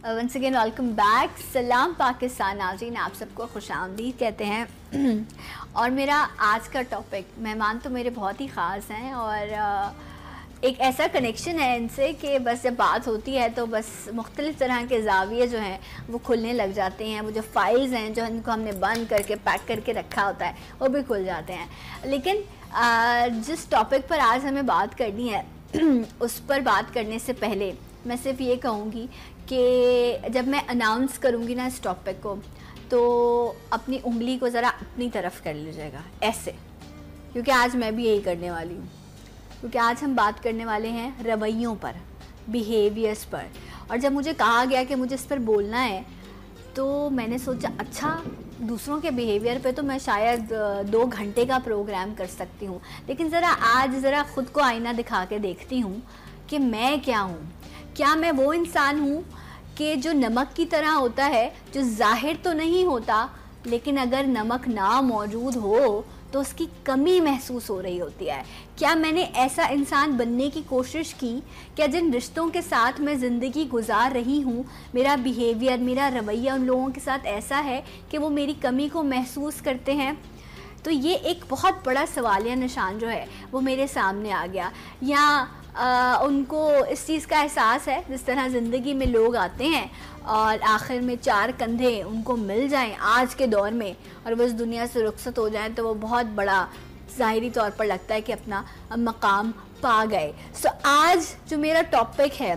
Once again welcome back. سلام پاکستان ناظرین, آپ سب کو خوش آمدید کہتے ہیں. اور میرا آج کا ٹاپک, مہمان تو میرے بہت ہی خاص ہیں اور ایک ایسا کنیکشن ہے ان سے کہ بس جب بات ہوتی ہے تو بس مختلف طرح کے زاویے جو ہیں وہ کھلنے لگ جاتے ہیں. وہ جو فائلز ہیں جو ان کو ہم نے بند کر کے پیک کر کے رکھا ہوتا ہے وہ بھی کھل جاتے ہیں. لیکن جس ٹاپک پر آج ہمیں بات کرنی ہے اس پر بات کرنے سے پہلے میں صرف یہ کہوں گی کہ جب میں اناؤنس کروں گی نا اس ٹاپک کو تو اپنی انگلی کو ذرا اپنی طرف کر لیجیے گا ایسے, کیونکہ آج میں بھی یہی کرنے والی ہوں. کیونکہ آج ہم بات کرنے والے ہیں رویوں پر, بیہیویئرس پر. اور جب مجھے کہا گیا کہ مجھے اس پر بولنا ہے تو میں نے سوچا اچھا دوسروں کے بیہیویئر پہ تو میں شاید 2 گھنٹے کا پروگرام کر سکتی ہوں, لیکن آج خود کو آئینہ دکھا کے دیکھتی ہوں کہ میں کیا ہوں. کیا میں وہ انسان ہوں کہ جو نمک کی طرح ہوتا ہے, جو ظاہر تو نہیں ہوتا لیکن اگر نمک نہ موجود ہو تو اس کی کمی محسوس ہو رہی ہوتی ہے؟ کیا میں نے ایسا انسان بننے کی کوشش کی؟ کیا جن رشتوں کے ساتھ میں زندگی گزار رہی ہوں میرا بیہیویئر, میرا رویہ ان لوگوں کے ساتھ ایسا ہے کہ وہ میری کمی کو محسوس کرتے ہیں؟ تو یہ ایک بہت بڑا سوالیہ نشان جو ہے وہ میرے سامنے آ گیا. یا ان کو اس چیز کا احساس ہے جس طرح زندگی میں لوگ آتے ہیں اور آخر میں 4 کندھے ان کو مل جائیں آج کے دور میں اور وہ اس دنیا سے رخصت ہو جائیں تو وہ بہت بڑا ظاہری طور پر لگتا ہے کہ اپنا مقام پا گئے. سو آج جو میرا ٹاپک ہے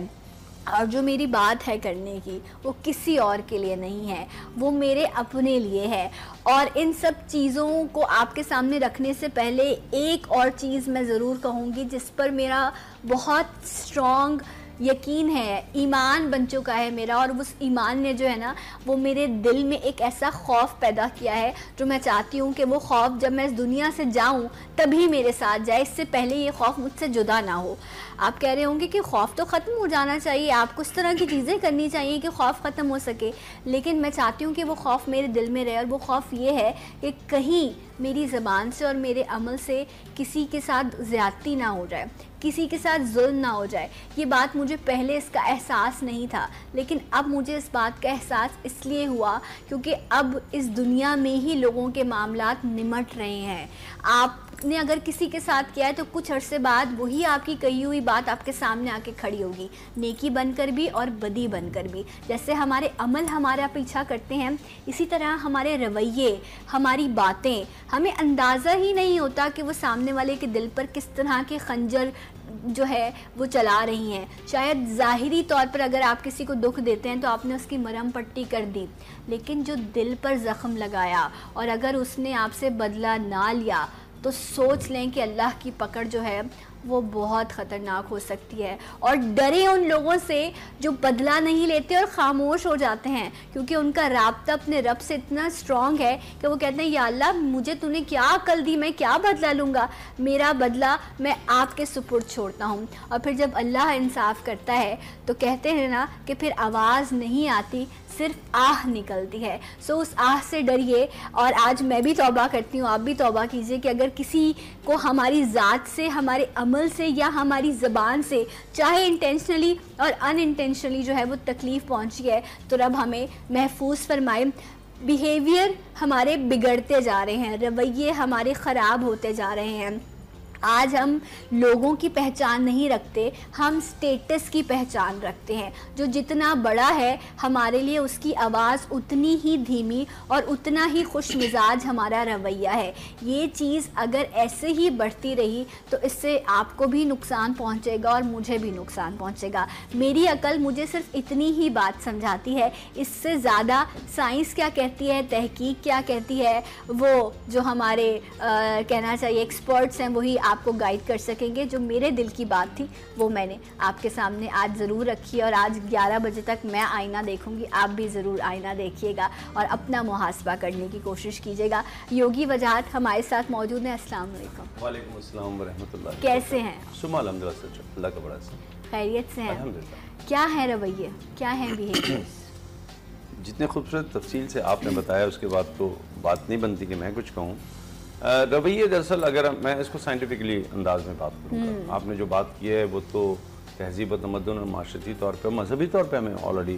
اور جو میری بات ہے کرنے کی وہ کسی اور کے لیے نہیں ہے, وہ میرے اپنے لیے ہے. اور ان سب چیزوں کو آپ کے سامنے رکھنے سے پہلے ایک اور چیز میں ضرور کہوں گی جس پر میرا بہت اسٹرانگ یقین ہے, ایمان بن چکا ہے میرا, اور اس ایمان نے جو ہے نا وہ میرے دل میں ایک ایسا خوف پیدا کیا ہے جو میں چاہتی ہوں کہ وہ خوف جب میں اس دنیا سے جاؤں تبھی میرے ساتھ جائے, اس سے پہلے یہ خوف مجھ سے جدا نہ ہو. آپ کہہ رہے ہوں گے کہ خوف تو ختم ہو جانا چاہیے, آپ کو اس طرح کی چیزیں کرنی چاہیے کہ خوف ختم ہو سکے, لیکن میں چاہتی ہوں کہ وہ خوف میرے دل میں رہے. اور وہ خوف یہ ہے کہ کہیں میری زبان سے اور میرے عمل سے کسی کے ساتھ زیادتی نہ ہو جائے, کسی کے ساتھ ظلم نہ ہو جائے. یہ بات مجھے پہلے اس کا احساس نہیں تھا, لیکن اب مجھے اس بات کا احساس اس لیے ہوا کیونکہ اب اس دنیا میں ہی لوگوں کے معاملات نمٹ رہے ہیں. آپ نے اگر کسی کے ساتھ کیا ہے تو کچھ عرصے بعد وہی آپ کی کہی ہوئی بات آپ کے سامنے آ کے کھڑی ہوگی, نیکی بن کر بھی اور بدی بن کر بھی. جیسے ہمارے عمل ہمارا پیچھا کرتے ہیں, اسی طرح ہمارے رویے, ہماری باتیں, ہمیں اندازہ ہی نہیں ہوتا کہ وہ سامنے والے کے دل پر کس طرح کے خنجر جو ہے وہ چلا رہی ہیں. شاید ظاہری طور پر اگر آپ کسی کو دکھ دیتے ہیں تو آپ نے اس کی مرہم پٹی کر دی, لیکن جو دل پر زخم لگایا اور اگر اس نے آپ سے بدلہ نہ لیا تو سوچ لیں کہ اللہ کی پکڑ جو ہے وہ بہت خطرناک ہو سکتی ہے. اور ڈرے ان لوگوں سے جو بدلہ نہیں لیتے اور خاموش ہو جاتے ہیں, کیونکہ ان کا رابطہ اپنے رب سے اتنا اسٹرانگ ہے کہ وہ کہتے ہیں یا اللہ مجھے تو نے کیا عقل دی, میں کیا بدلہ لوں گا, میرا بدلہ میں آپ کے سپرد چھوڑتا ہوں. اور پھر جب اللہ انصاف کرتا ہے تو کہتے ہیں نا کہ پھر آواز نہیں آتی, صرف آہ نکلتی ہے. سو اس آہ سے ڈریے. اور آج میں بھی توبہ کرتی ہوں, آپ بھی توبہ کیجئے کہ اگر کسی کو ہماری ذات سے, ہمارے عمل سے یا ہماری زبان سے چاہے انٹینشنلی اور ان انٹینشنلی جو ہے وہ تکلیف پہنچی ہے تو رب ہمیں محفوظ فرمائے. بیہیویئر ہمارے بگڑتے جا رہے ہیں, رویے ہمارے خراب ہوتے جا رہے ہیں. آج ہم لوگوں کی پہچان نہیں رکھتے, ہم سٹیٹس کی پہچان رکھتے ہیں. جو جتنا بڑا ہے ہمارے لیے اس کی آواز اتنی ہی دھیمی اور اتنا ہی خوش مزاج ہمارا رویہ ہے. یہ چیز اگر ایسے ہی بڑھتی رہی تو اس سے آپ کو بھی نقصان پہنچے گا اور مجھے بھی نقصان پہنچے گا. میری عقل مجھے صرف اتنی ہی بات سمجھاتی ہے, اس سے زیادہ سائنس کیا کہتی ہے, تحقیق کیا کہتی ہے, وہ جو ہمارے کہنا چاہیے ایکسپرٹس ہیں وہی آپ کو گائیڈ کر سکیں گے. جو میرے دل کی بات تھی وہ میں نے آپ کے سامنے آج ضرور رکھی, اور آج 11 بجے تک میں آئینہ دیکھوں گی, آپ بھی ضرور آئینہ دیکھیے گا اور اپنا محاسبہ کرنے کی کوشش کیجیے گا. یوگی وجاہت ہمارے ساتھ موجود ہیں. السلام علیکم. وعلیکم السلام ورحمۃ اللہ. کیسے ہیں؟ شما الحمدللہ سے, اللہ کا بڑا سے خیریت سے ہیں؟ الحمدللہ. کیا ہے رویے, کیا ہیں بیہیویئرز؟ جتنے خوبصورت تفصیل سے آپ نے بتایا اس کے بعد تو بات نہیں بنتی کہ میں کچھ کہوں. رویے دراصل اگر میں اس کو سائنٹیفکلی انداز میں بات کروں گا, آپ نے جو بات کی ہے وہ تو تہذیب و تمدن اور معاشرتی طور پہ, مذہبی طور پہ ہمیں آلریڈی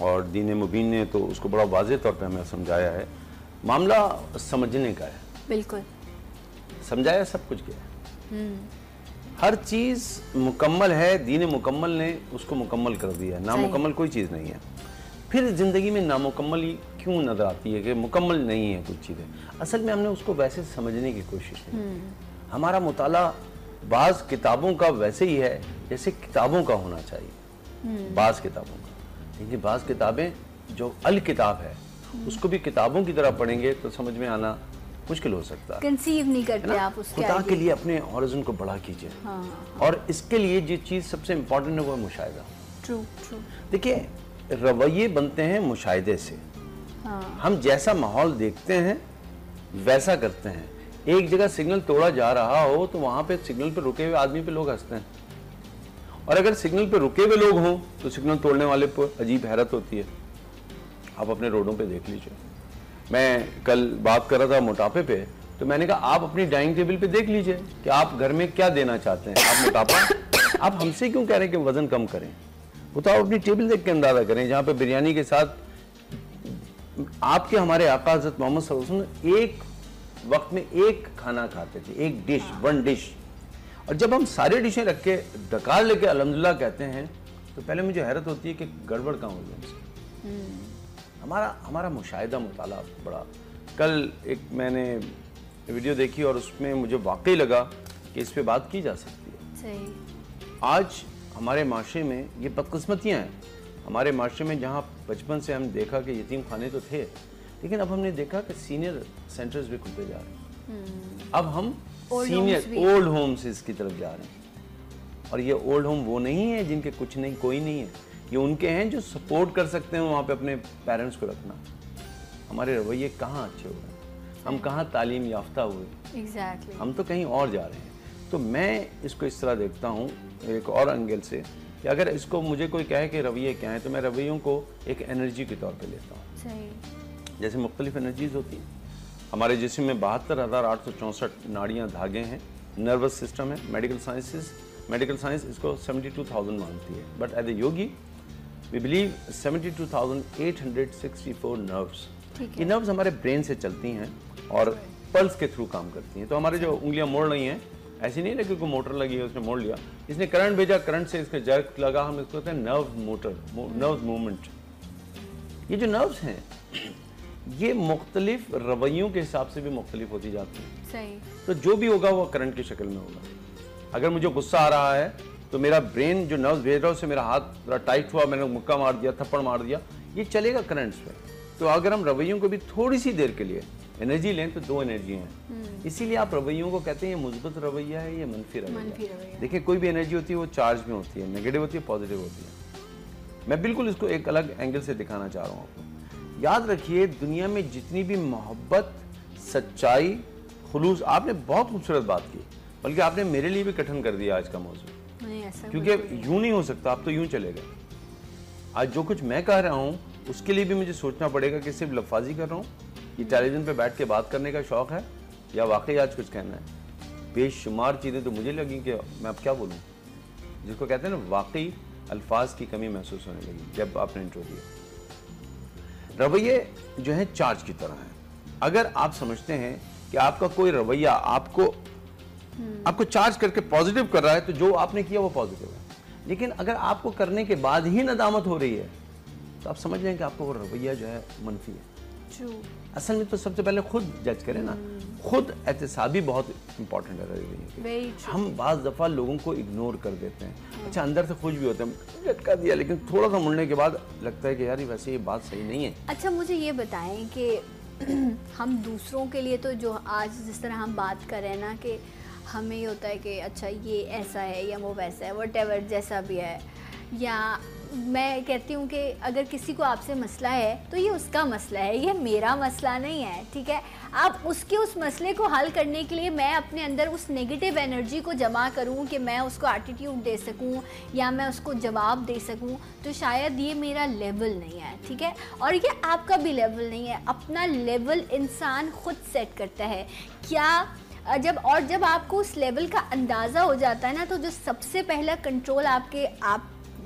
اور دین مبین نے تو اس کو بڑا واضح طور پہ ہمیں سمجھایا ہے. معاملہ سمجھنے کا ہے. بالکل سمجھایا سب کچھ گیا ہے. ہر چیز مکمل ہے. دین مکمل نے اس کو مکمل کر دیا ہے. نامکمل کوئی چیز نہیں ہے. پھر زندگی میں نامکملی کیوں نظر آتی ہے کہ مکمل نہیں ہے کچھ چیزیں؟ اصل میں ہم نے اس کو ویسے سمجھنے کی کوشش کی. ہمارا مطالعہ بعض کتابوں کا ویسے ہی ہے جیسے کتابوں کا ہونا چاہیے. بعض کتابوں کا. لیکن بعض کتابیں جو الکتاب ہے اس کو بھی کتابوں کی طرح پڑھیں گے تو سمجھ میں آنا مشکل ہو سکتا ہے. کنسیو نہیں کرتے آپ اس خدا کے لیے اپنے ہارزن کو بڑا کیجئے. اور اس کے لیے جو چیز سب سے امپورٹنٹ ہے وہ ہے مشاہدہ. دیکھیے رویے بنتے ہیں مشاہدے سے. ہم جیسا ماحول دیکھتے ہیں ویسا کرتے ہیں. ایک جگہ سگنل توڑا جا رہا ہو تو وہاں پہ سگنل پہ رکے ہوئے آدمی پہ لوگ ہنستے ہیں, اور اگر سگنل پہ رکے ہوئے لوگ ہوں تو سگنل توڑنے والے پہ عجیب حیرت ہوتی ہے. آپ اپنے روڈوں پہ دیکھ لیجئے. میں کل بات کر رہا تھا موٹاپے پہ, تو میں نے کہا آپ اپنی ڈائننگ ٹیبل پہ دیکھ لیجئے کہ آپ گھر میں کیا دینا چاہتے ہیں. آپ موٹاپا, آپ ہم سے کیوں کہہ رہے ہیں کہ وزن کم کریں؟ وہ تو آپ اپنی ٹیبل دیکھ کے اندازہ کریں جہاں پہ بریانی کے ساتھ آپ کے ہمارے آقا حضرت محمد صلی اللہ علیہ وسلم ایک وقت میں ایک کھانا کھاتے تھے, ایک ڈش, ون ڈش. اور جب ہم ساری ڈشیں رکھ کے ڈکار لے کے الحمدللہ کہتے ہیں تو پہلے مجھے حیرت ہوتی ہے کہ گڑبڑ کہاں ہوئی ہم سے. ہمارا مشاہدہ مطالعہ بڑا. کل ایک میں نے ویڈیو دیکھی اور اس میں مجھے واقعی لگا کہ اس پہ بات کی جا سکتی ہے. صحیح. آج ہمارے معاشرے میں یہ بدقسمتیاں ہیں. ہمارے معاشرے میں جہاں بچپن سے ہم دیکھا کہ یتیم خانے تو تھے, لیکن اب ہم نے دیکھا کہ سینئر سینٹرز بھی کھلتے جا رہے ہیں. اب ہم سینئر اولڈ ہومز کی طرف جا رہے ہیں. اور یہ اولڈ ہوم وہ نہیں ہے جن کے کچھ نہیں, کوئی نہیں ہے. یہ ان کے ہیں جو سپورٹ کر سکتے ہیں وہاں پہ اپنے پیرنٹس کو رکھنا. ہمارے رویے کہاں اچھے ہو گئے, ہم کہاں تعلیم یافتہ ہوئے, ہم تو کہیں اور جا رہے ہیں. تو میں اس کو اس طرح دیکھتا ہوں ایک اور اینگل سے کہ اگر اس کو مجھے کوئی کہے کہ رویے کیا ہیں تو میں رویوں کو ایک انرجی کے طور پہ لیتا ہوں. جیسے مختلف انرجیز ہوتی ہیں. ہمارے جسم میں 72,864 ناڑیاں دھاگے ہیں. نروس سسٹم ہے. میڈیکل سائنس اس کو 72,000 مانتی ہے. But as a Yogi we believe 72,864 nervous. یہ نروس ہمارے برین سے چلتی ہیں اور پلس کے تھرو کام کرتی ہیں. تو ہمارے جو انگلیاں موڑ رہی ہیں ایسی نہیں لگی کوئی موٹر لگی ہے اس نے موڑ لیا, اس نے کرنٹ بھیجا, کرنٹ سے اس کے جرک لگا, ہم اس کو کہتے ہیں نرو موٹر, نرو موومنٹ. یہ جو نروس ہیں یہ مختلف رویوں کے حساب سے بھی مختلف ہوتی جاتی ہیں. صحیح. تو جو بھی ہوگا وہ کرنٹ کی شکل میں ہوگا. اگر مجھے غصہ آ رہا ہے تو میرا برین جو نروس بھیج رہا ہے اس سے میرا ہاتھ ذرا ٹائٹ ہوا, میں نے مکہ مار دیا, تھپڑ مار دیا, یہ چلے گا کرنٹس پہ. تو اگر ہم رویوں کو بھی تھوڑی سی دیر کے لیے انرجی لیں تو دو انرجی ہیں. اسی لیے آپ رویوں کو کہتے ہیں یہ مثبت رویہ ہے, یہ منفی رویہ ہے. دیکھیں کوئی بھی انرجی ہوتی ہے وہ چارج میں ہوتی ہے, نیگیٹو ہوتی ہے, پازیٹیو ہوتی ہے. میں بالکل اس کو ایک الگ اینگل سے دکھانا چاہ رہا ہوں آپ کو. یاد رکھیے دنیا میں جتنی بھی محبت, سچائی, خلوص, آپ نے بہت خوبصورت بات کی, بلکہ آپ نے میرے لیے بھی کٹھن کر دیا آج کا موضوع, کیونکہ یوں نہیں ہو سکتا. آپ تو یوں چلے گئے. آج جو کچھ میں کہہ رہا ہوں اس کے لیے بھی مجھے سوچنا پڑے گا کہ صرف لفاظی کر رہا ہوں, یہ ٹیلی ویژن پہ بیٹھ کے بات کرنے کا شوق ہے یا واقعی آج کچھ کہنا ہے. بے شمار چیزیں تو مجھے لگیں کہ میں اب کیا بولوں, جس کو کہتے ہیں نا واقعی الفاظ کی کمی محسوس ہونے لگی جب آپ نے انٹرو دیا. رویے جو ہیں چارج کی طرح ہیں. اگر آپ سمجھتے ہیں کہ آپ کا کوئی رویہ آپ کو چارج کر کے پازیٹیو کر رہا ہے تو جو آپ نے کیا وہ پازیٹیو ہے. لیکن اگر آپ کو کرنے کے بعد ہی ندامت ہو رہی ہے تو آپ سمجھ لیں کہ آپ کا وہ رویہ جو ہے منفی ہے. اصل میں تو سب سے پہلے خود جج کریں نا. خود احتسابی بہت امپورٹنٹ ہے رویے. ہم بعض دفعہ لوگوں کو اگنور کر دیتے ہیں. اچھا اندر سے خوش بھی ہوتے ہیں, جھٹکا دیا, لیکن تھوڑا سا مڑنے کے بعد لگتا ہے کہ یار ویسے یہ بات صحیح نہیں ہے. اچھا مجھے یہ بتائیں کہ ہم دوسروں کے لیے تو جو آج جس طرح ہم بات کر رہے ہیں نا کہ ہمیں یہ ہوتا ہے کہ اچھا یہ ایسا ہے یا وہ ویسا ہے, وٹ ایور جیسا بھی ہے, یا میں کہتی ہوں کہ اگر کسی کو آپ سے مسئلہ ہے تو یہ اس کا مسئلہ ہے, یہ میرا مسئلہ نہیں ہے. ٹھیک ہے, آپ اس مسئلے کو حل کرنے کے لیے میں اپنے اندر اس نیگیٹو انرجی کو جمع کروں کہ میں اس کو ایٹیٹیوڈ دے سکوں یا میں اس کو جواب دے سکوں, تو شاید یہ میرا لیول نہیں ہے. ٹھیک ہے, اور یہ آپ کا بھی لیول نہیں ہے. اپنا لیول انسان خود سیٹ کرتا ہے. جب آپ کو اس لیول کا اندازہ ہو جاتا ہے نا, تو جو سب سے پہلا کنٹرول آپ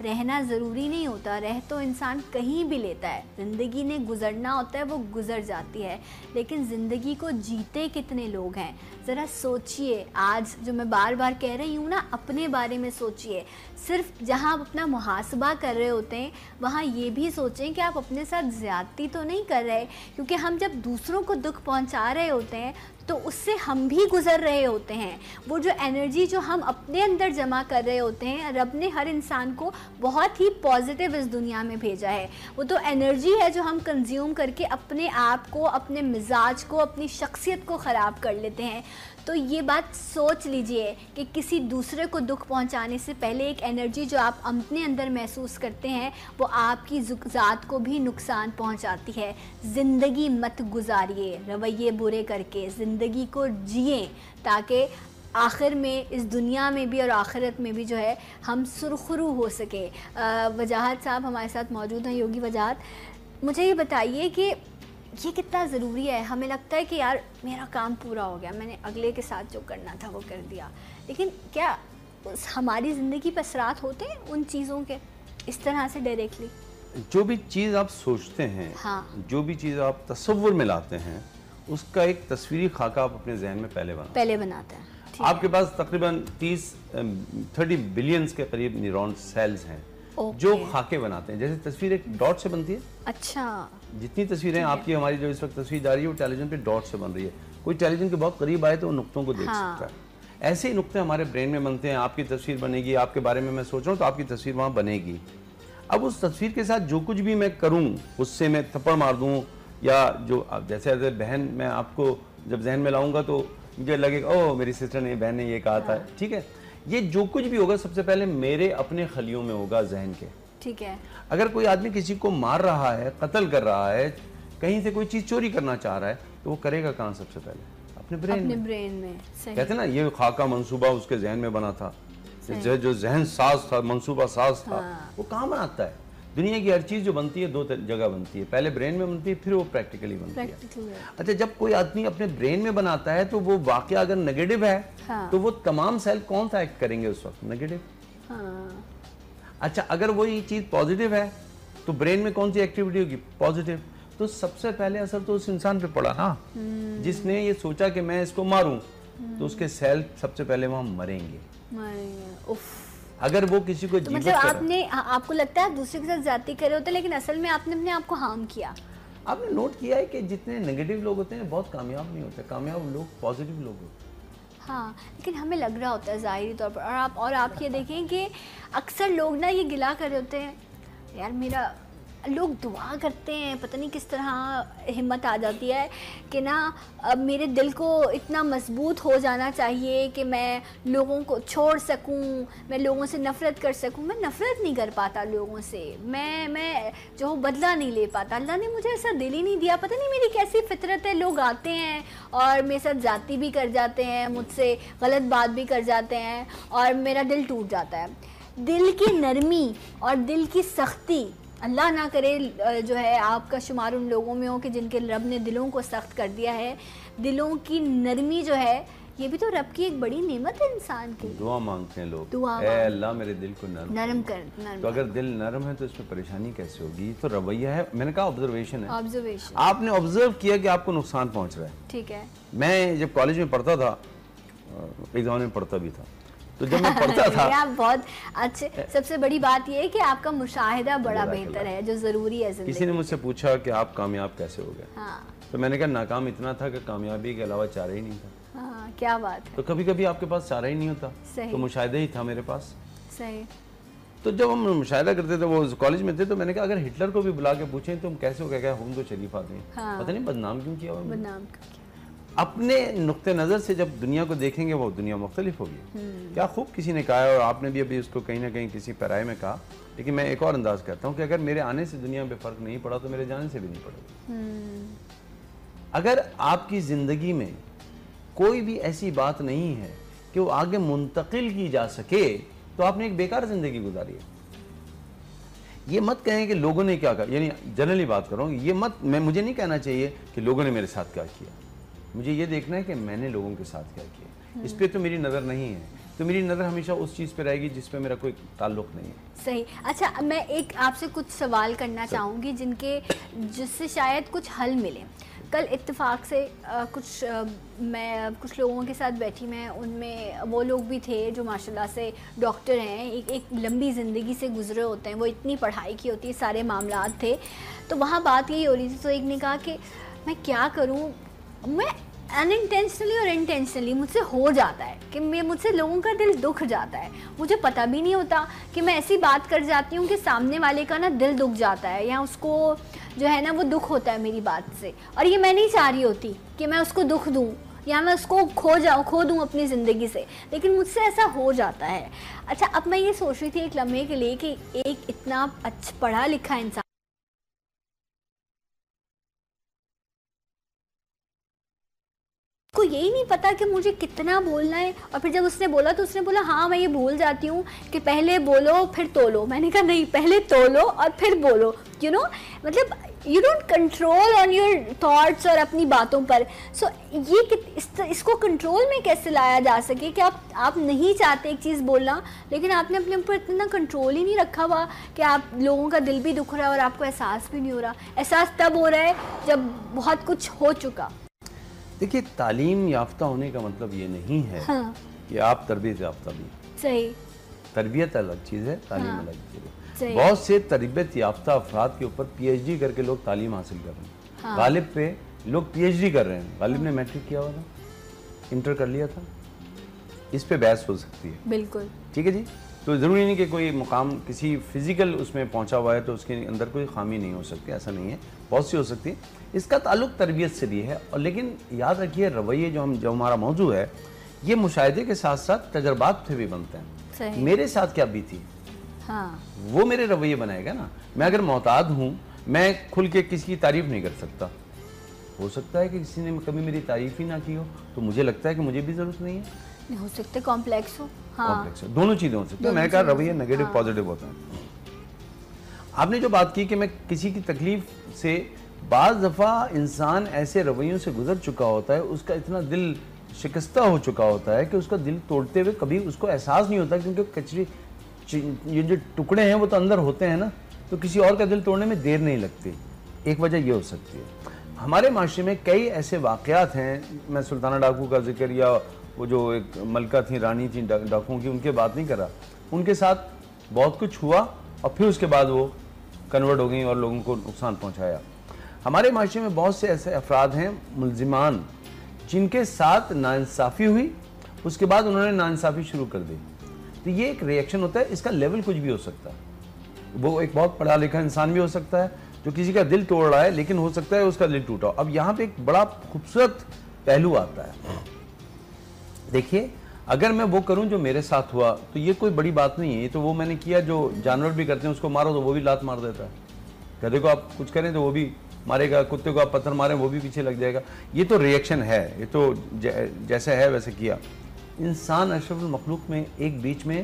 رہنا ضروری نہیں ہوتا، رہ تو انسان کہیں بھی لیتا ہے، زندگی نے گزرنا ہوتا ہے، وہ گزر جاتی ہے، لیکن زندگی کو جیتے کتنے لوگ ہیں؟ ذرا سوچئے، آج جو میں بار بار کہہ رہی ہوں نا، اپنے بارے میں سوچئے، صرف جہاں آپ اپنا محاسبہ کر رہے ہوتے ہیں وہاں یہ بھی سوچیں کہ آپ اپنے ساتھ زیادتی تو نہیں کر رہے، کیونکہ ہم جب دوسروں کو دکھ پہنچا رہے ہوتے ہیں تو اس سے ہم بھی گزر رہے ہوتے ہیں۔ وہ جو انرجی جو ہم اپنے اندر جمع کر رہے ہوتے ہیں، رب نے ہر انسان کو بہت ہی پازیٹیو اس دنیا میں بھیجا ہے، وہ تو انرجی ہے جو ہم کنزیوم کر کے اپنے آپ کو، اپنے مزاج کو، اپنی شخصیت کو خراب کر لیتے ہیں۔ تو یہ بات سوچ لیجئے کہ کسی دوسرے کو دکھ پہنچانے سے پہلے ایک انرجی جو آپ اپنے اندر محسوس کرتے ہیں وہ آپ کی ذات کو بھی نقصان پہنچاتی ہے۔ زندگی مت گزاریے رویے برے کر کے، زندگی کو جئیں تاکہ آخر میں اس دنیا میں بھی اور آخرت میں بھی جو ہے ہم سرخرو ہو سکے۔ وجاہت صاحب ہمارے ساتھ موجود ہیں، یوگی وجاہت، مجھے یہ بتائیے کہ یہ کتنا ضروری ہے؟ ہمیں لگتا ہے کہ یار میرا کام پورا ہو گیا، میں نے اگلے کے ساتھ جو کرنا تھا وہ کر دیا، لیکن کیا ہماری زندگی پر اثرات ہوتے ہیں ان چیزوں کے اس طرح سے ڈائریکٹلی؟ جو بھی چیز آپ سوچتے ہیں، جو بھی چیز آپ تصور میں لاتے ہیں، اس کا ایک تصویری خاکہ آپ اپنے ذہن میں پہلے بناتے ہیں۔ آپ کے پاس تقریباً 30 بلینز کے قریب نیورون سیلز ہیں جو خاکے بناتے ہیں، جیسے تصویر ایک ڈاٹ سے بنتی ہے۔ اچھا، جتنی تصویریں آپ کی، ہماری جو اس وقت تصویر جا رہی ہے وہ ٹیلی ویژن پہ ڈاٹ سے بن رہی ہے، کوئی ٹیلی ویژن کے بہت قریب آئے تو وہ نقطوں کو دیکھ سکتا ہے۔ ایسے ہی نقطے ہمارے برین میں بنتے ہیں، آپ کی تصویر بنے گی، آپ کے بارے میں سوچ رہا ہوں تو آپ کی تصویر وہاں بنے گی۔ اب اس تصویر کے ساتھ جو کچھ بھی میں کروں، اس سے میں تھپڑ مار دوں، یا جو جیسے بہن میں آپ کو جب ذہن میں لاؤں گا تو مجھے لگے گا اوہ میری سسٹر نے، بہن نے یہ کہا تھا، ٹھیک ہے، یہ جو کچھ بھی ہوگا سب سے پہلے میرے اپنے خلیوں میں ہوگا، ذہن کے۔ ٹھیک ہے، اگر کوئی آدمی کسی کو مار رہا ہے، قتل کر رہا ہے، کہیں سے کوئی چیز چوری کرنا چاہ رہا ہے، تو وہ کرے گا کہاں؟ سب سے پہلے اپنے برین میں۔ کہتے ہیں نا یہ خاکہ منصوبہ اس کے ذہن میں بنا تھا، جو ذہن ساز تھا، منصوبہ ساز تھا، وہ کہاں بناتا ہے؟ دنیا کی ہر چیز جو بنتی ہے دو جگہ بنتی ہے، پہلے برین میں بنتی ہے، پھر وہ پریکٹیکلی بنتی ہے۔ اچھا، جب کوئی آدمی اپنے برین میں بناتا ہے تو وہ واقعہ اگر نیگیٹو ہے تو وہ تمام سیل کون سا ایکٹ کریں گے اس وقت؟ نیگیٹو۔ اچھا، اگر وہی چیز پازیٹیو ہے تو برین میں کون سی ایکٹیویٹی ہوگی؟ پازیٹیو۔ تو سب سے پہلے اثر تو اس انسان پہ پڑا نا، جس نے یہ سوچا کہ میں اس کو ماروں، تو اس کے سیل سب سے پہلے وہاں مریں گے۔ اگر وہ کسی کو مطلب آپ کو لگتا ہے آپ دوسرے کے ساتھ زیادتی کر رہے ہوتے ہیں، لیکن اصل میں آپ نے اپنے آپ کو ہارم کیا۔ آپ نے نوٹ کیا ہے کہ جتنے نیگیٹو لوگ ہوتے ہیں بہت کامیاب نہیں ہوتے، کامیاب لوگ پازیٹیو لوگ ہوتے ہیں۔ ہاں، لیکن ہمیں لگ رہا ہوتا ہے ظاہری طور پر، اور آپ یہ دیکھیں کہ اکثر لوگ نا یہ گلا کر رہے ہوتے ہیں، یار میرا، لوگ دعا کرتے ہیں، پتہ نہیں کس طرح ہمت آ جاتی ہے کہ نا اب میرے دل کو اتنا مضبوط ہو جانا چاہیے کہ میں لوگوں کو چھوڑ سکوں، میں لوگوں سے نفرت کر سکوں۔ میں نفرت نہیں کر پاتا لوگوں سے، میں جو بدلہ نہیں لے پاتا، اللہ نے مجھے ایسا دل ہی نہیں دیا، پتہ نہیں میری کیسی فطرت ہے۔ لوگ آتے ہیں اور میرے ساتھ زیادتی بھی کر جاتے ہیں، مجھ سے غلط بات بھی کر جاتے ہیں اور میرا دل ٹوٹ جاتا ہے۔ دل کی نرمی اور دل کی سختی، اللہ نہ کرے جو ہے آپ کا شمار ان لوگوں میں ہو کہ جن کے رب نے دلوں کو سخت کر دیا ہے۔ دلوں کی نرمی جو ہے یہ بھی تو رب کی ایک بڑی نعمت ہے انسان کی۔ دعا مانگتے ہیں لوگ، اے اللہ میرے دل کو نرم کر۔ تو اگر دل نرم ہے تو اس میں پریشانی کیسے ہوگی؟ تو رویہ ہے، میں نے کہا آبزرویشن ہے، آپ نے آبزرو کیا کہ آپ کو نقصان پہنچ رہا ہے۔ ٹھیک ہے، میں جب کالج میں پڑھتا تھا، ایک زمانے میں پڑھتا بھی تھا، تو جب میں پڑھتا تھا آپ بہت اچھے، سب سے بڑی بات یہ ہے کہ آپ کا مشاہدہ بڑا بہتر ہے جو ضروری ہے زندگی۔ کسی نے مجھ سے پوچھا کہ آپ کامیاب کیسے ہو گئے، تو میں نے کہا ناکام اتنا تھا کہ کامیابی کے علاوہ چارہ ہی نہیں تھا۔ کیا بات ہے، تو کبھی کبھی آپ کے پاس چارہ ہی نہیں ہوتا، تو مشاہدہ ہی تھا میرے پاس۔ صحیح۔ تو جب ہم مشاہدہ کرتے تھے، وہ کالج میں تھے، تو میں نے کہا اگر ہٹلر کو بھی بلا کے پوچھیں تم کیسے ہو گئے، کہ ہم تو شریف آدمی ہیں، پتہ نہیں بدنام کیوں کیا ہوا۔ بدنام اپنے نقطہ نظر سے جب دنیا کو دیکھیں گے وہ دنیا مختلف ہوگی۔ کیا خوب کسی نے کہا ہے، اور آپ نے بھی ابھی اس کو کہیں نہ کہیں کسی پیرائے میں کہا، لیکن میں ایک اور انداز کرتا ہوں کہ اگر میرے آنے سے دنیا پہ فرق نہیں پڑا تو میرے جانے سے بھی نہیں پڑے گا۔ اگر آپ کی زندگی میں کوئی بھی ایسی بات نہیں ہے کہ وہ آگے منتقل کی جا سکے تو آپ نے ایک بیکار زندگی گزاری ہے۔ یہ مت کہیں کہ لوگوں نے کیا کہا، یعنی جنرلی بات کر رہا ہوں، یہ مت، مجھے نہیں کہنا چاہیے کہ لوگوں نے میرے ساتھ کیا کیا، مجھے یہ دیکھنا ہے کہ میں نے لوگوں کے ساتھ کیا کیا۔ اس پہ تو میری نظر نہیں ہے تو میری نظر ہمیشہ اس چیز پہ رہے گی جس پہ میرا کوئی تعلق نہیں ہے. صحیح. اچھا میں ایک آپ سے کچھ سوال کرنا چاہوں گی جس سے شاید کچھ حل ملے. کل اتفاق سے میں کچھ لوگوں کے ساتھ بیٹھی, میں ان میں وہ لوگ بھی تھے جو ماشاءاللہ سے ڈاکٹر ہیں, ایک لمبی زندگی سے گزرے ہوتے ہیں, وہ اتنی پڑھائی کی ہوتی ہے, سارے معاملات تھے. تو وہاں بات یہی ہو رہی تھی, تو ایک نے کہا کہ میں کیا کروں, میں انٹینشنلی اور انٹینشنلی مجھ سے ہو جاتا ہے کہ مجھ سے لوگوں کا دل دکھ جاتا ہے, مجھے پتہ بھی نہیں ہوتا کہ میں ایسی بات کر جاتی ہوں کہ سامنے والے کا نا دل دکھ جاتا ہے, یا اس کو جو ہے نا وہ دکھ ہوتا ہے میری بات سے, اور یہ میں نہیں چاہ رہی ہوتی کہ میں اس کو دکھ دوں یا میں اس کو کھو دوں اپنی زندگی سے, لیکن مجھ سے ایسا ہو جاتا ہے. اچھا اب میں یہ سوچ رہی تھی ایک لمحے کے لیے کہ ایک اتنا اچھا پڑھا لکھا انسان کو یہی نہیں پتا کہ مجھے کتنا بولنا ہے, اور پھر جب اس نے بولا تو اس نے بولا ہاں میں یہ بھول جاتی ہوں کہ پہلے بولو پھر تولو. میں نے کہا نہیں, پہلے تولو اور پھر بولو. مطلب you don't control on your thoughts اور اپنی باتوں پر. سو یہ اس کو کنٹرول میں کیسے لایا جا سکے کہ آپ نہیں چاہتے ایک چیز بولنا, لیکن آپ نے اپنے اوپر اتنا کنٹرول ہی نہیں رکھا ہوا کہ آپ لوگوں کا دل بھی دکھ رہا ہے اور آپ کو احساس بھی نہیں ہو رہا. احساس تب ہو رہا ہے جب بہت کچھ ہو چکا. دیکھیے تعلیم یافتہ ہونے کا مطلب یہ نہیں ہے کہ آپ تربیت یافتہ بھی. صحیح. تربیت الگ چیز ہے, تعلیم الگ چیز ہے. بہت سے تربیت یافتہ افراد کے اوپر پی ایچ ڈی کر کے لوگ تعلیم حاصل کر رہے ہیں. غالب پہ لوگ پی ایچ ڈی کر رہے ہیں. غالب نے میٹرک کیا ہوا تھا, انٹر کر لیا تھا, اس پہ بحث ہو سکتی ہے. بالکل ٹھیک ہے جی. تو ضروری نہیں کہ کوئی مقام کسی فزیکل اس میں پہنچا ہوا ہے تو اس کے اندر کوئی خامی نہیں ہو سکتی, ایسا نہیں ہے, بہت سی ہو سکتی ہے. اس کا تعلق تربیت سے بھی ہے. اور لیکن یاد رکھیے رویے جو ہمارا موضوع ہے یہ مشاہدے کے ساتھ ساتھ تجربات سے بھی بنتے ہیں. میرے ساتھ کیا بیتی وہ میرے رویے بنائے گا نا. میں اگر محتاط ہوں, میں کھل کے کسی کی تعریف نہیں کر سکتا. ہو سکتا ہے کہ کسی نے کبھی میری تعریف ہی نہ کی ہو تو مجھے لگتا ہے کہ مجھے بھی ضرورت نہیں ہے. ہو سکتے کمپلیکس ہو, دونوں چیزیں ہو سکتی ہیں. میں کہا رویہ نیگیٹو پازیٹیو ہوتا ہے. آپ نے جو بات کی کہ میں کسی کی تکلیف سے, بعض دفعہ انسان ایسے رویوں سے گزر چکا ہوتا ہے, اس کا اتنا دل شکستہ ہو چکا ہوتا ہے کہ اس کا دل توڑتے ہوئے کبھی اس کو احساس نہیں ہوتا, کیونکہ کچری یہ جو ٹکڑے ہیں وہ تو اندر ہوتے ہیں نا, تو کسی اور کا دل توڑنے میں دیر نہیں لگتی. ایک وجہ یہ ہو سکتی ہے. ہمارے معاشرے میں کئی ایسے واقعات ہیں, میں سلطانہ ڈاکو کا ذکر یا وہ جو ایک ملکہ تھیں, رانی تھیں ڈاکوؤں کی, ان کے بات نہیں کر رہا. ان کے ساتھ بہت کچھ ہوا اور پھر اس کے بعد وہ کنورٹ ہو گئیں اور لوگوں کو نقصان پہنچایا. ہمارے معاشرے میں بہت سے ایسے افراد ہیں ملزمان جن کے ساتھ ناانصافی ہوئی, اس کے بعد انہوں نے ناانصافی شروع کر دی. تو یہ ایک ری ایکشن ہوتا ہے. اس کا لیول کچھ بھی ہو سکتا ہے. وہ ایک بہت پڑھا لکھا انسان بھی ہو سکتا ہے جو کسی کا دل توڑ رہا ہے, لیکن ہو سکتا ہے اس کا دل ٹوٹا. اب یہاں پہ ایک بڑا خوبصورت پہلو آتا ہے. دیکھیے اگر میں وہ کروں جو میرے ساتھ ہوا تو یہ کوئی بڑی بات نہیں ہے. یہ تو وہ میں نے کیا جو جانور بھی کرتے ہیں, اس کو مارو تو وہ بھی لات مار دیتا ہے. گدھے کو آپ کچھ کریں تو وہ بھی مارے گا, کتے کو آپ پتھر ماریں وہ بھی پیچھے لگ جائے گا. یہ تو ری ایکشن ہے, یہ تو جیسے ہے ویسے کیا. انسان اشرف المخلوق میں ایک بیچ میں